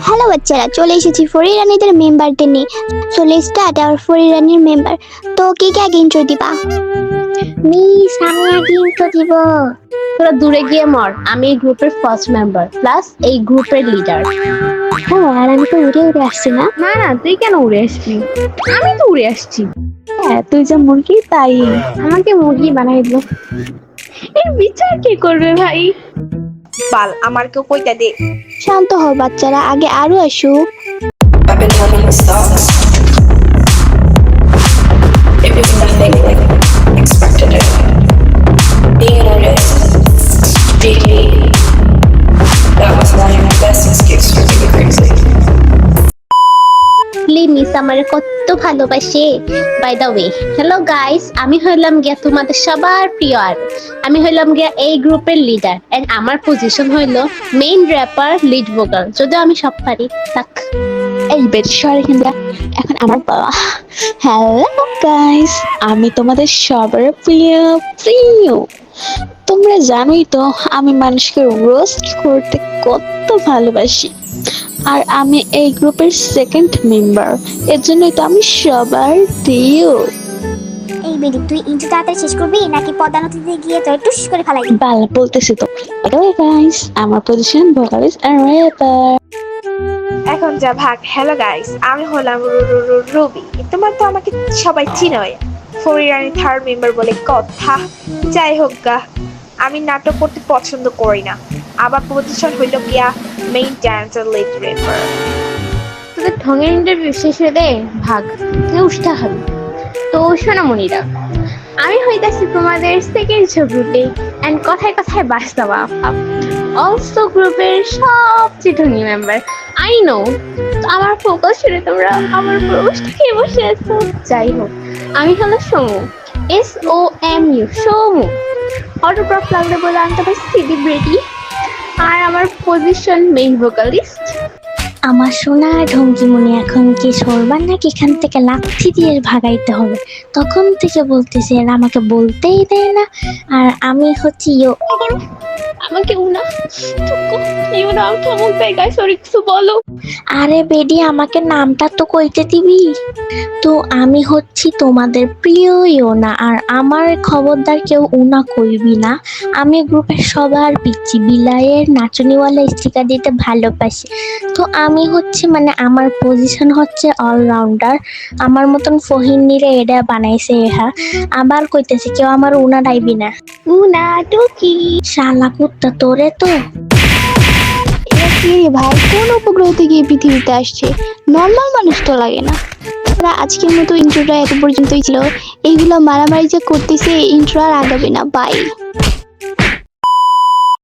Hello বাচ্চারা, চলে এসেছি ফরি রানীদের মেম্বারদের নিয়ে। সো লেটস স্টার্ট আওয়ার ফরি রানীর মেম্বার। তো কে কে আগে ইন্ট্রো দিবা? মিস, আমি আগে ইন্ট্রো দিব। তোরা দূরে গিয়ে মর, আমি এই গ্রুপের ফার্স্ট মেম্বার প্লাস এই গ্রুপের লিডার। হ্যাঁ, আর আমি তো উড়ে উড়ে আসছি না? না না, তুই কেন উড়ে আসবি? আমি তো উড়ে আসছি। হ্যাঁ, তুই যা মুরগি তাই। আমাকে মুরগি বানাই দিল। এর বিচার কে করবে ভাই? বাল আমার কেউ কইতা দে। শান্ত হও বাচ্চারা, আগে আরো আসুক। I've been having this thought. It was nothing like expected it. Being an artist, being me, that was not even the best excuse for being crazy. Miss আমার কত ভালোবাসে। By the way, hello guys, আমি হইলাম গিয়া তোমাদের সবার প্রিয় আর আমি হইলাম গিয়া এই গ্রুপের লিডার এন্ড আমার পজিশন হইলো মেইন র্যাপার, লিড ভোকাল। যদিও আমি সব পারি। থাক। এই বেড সরে কিংবা এখন আমার বাবা। হ্যালো গাইস, আমি তোমাদের সবার প্রিয় প্রিয়। তোমরা জানোই তো আমি মানুষকে রোস্ট করতে কত ভালোবাসি, আর আমি এই গ্রুপের সেকেন্ড মেম্বার, এর জন্যই তো আমি সবার প্রিয়। এই বেডি, তুই ইন্টু তাড়াতাড়ি শেষ করবি নাকি পদানতিতে গিয়ে তো টুস করে ফেলাই? বাল বলতেছি তো। গাইস, আমার পজিশন ভোকালিস্ট আর র্যাপার। এখন যা ভাগ। হ্যালো গাইস, আমি হলাম রুবি। তোমার তো আমাকে সবাই চিনোই, ফরি রানী থার্ড মেম্বার বলে কথা। যাই হোক গা, আমি নাটক করতে পছন্দ করি না। আবার পজিশন হইল গিয়া মেইন ড্যান্সার, লিড রেপার। তোদের ঢঙের ইন্টারভিউ শেষ হয়ে দে, ভাগ। তুই উষ্টা খাবি। তো সোনামণিরা, আমি হইতাছি তোমাদের সেকেন্ড গ্রুপে এন্ড কথায় কথায় বাস্তবা অলসো গ্রুপের সবচেয়ে ঢঙি মেম্বার। আই নো আমার ফোকাস ছেড়ে তোমরা আমার প্রবেশটা খেয়ে বসে আছো। যাই হোক, আমি হলো সমু, SOMU, সমু। অটোগ্রাফ লাগলে বলে আনতে পারি সেলিব্রিটি। আর আমার পজিশন মেইন ভোকালিস্ট। আমার সোনা ঢঙ্গিমণি, এখন কি সরবার নাকি এখান থেকে লাথি দিয়ে ভাগাইতে হবে? তখন থেকে বলতেছে, আর আমাকে বলতেই দেয় না। আর আমি হচ্ছি আমাকে উনা ইউনা কেমন জায়গায় সরি কিছু বলো। আরে বেডি, আমাকে নামটা তো কইতে দিবি। তো আমি হচ্ছি তোমাদের প্রিয় ইয়োনা, আর আমার খবরদার কেউ উনা কইবি না। আমি গ্রুপের সবার পিচ্ছি বিলাইয়ের নাচনিওয়ালা স্টিকার দিতে ভালোবাসি। তো আমি হচ্ছে মানে আমার পজিশন হচ্ছে অলরাউন্ডার। আমার মতন ফহিনীরে এটা বানাইছে এহা। আবার কইতেছে কেউ আমার উনা ডাইবি না। উনা টুকি শালা কুত্তা তোরে তো। এরা কি রে ভাই, কোন উপগ্রহ থেকে এই পৃথিবীতে আসছে? নর্মাল মানুষ তো লাগে না। তারা আজকের মতো ইন্ট্রোটা এত পর্যন্তই ছিল। এইগুলো মারামারি যে করতেছে, ইন্ট্রো আর আগাবে না। বাই।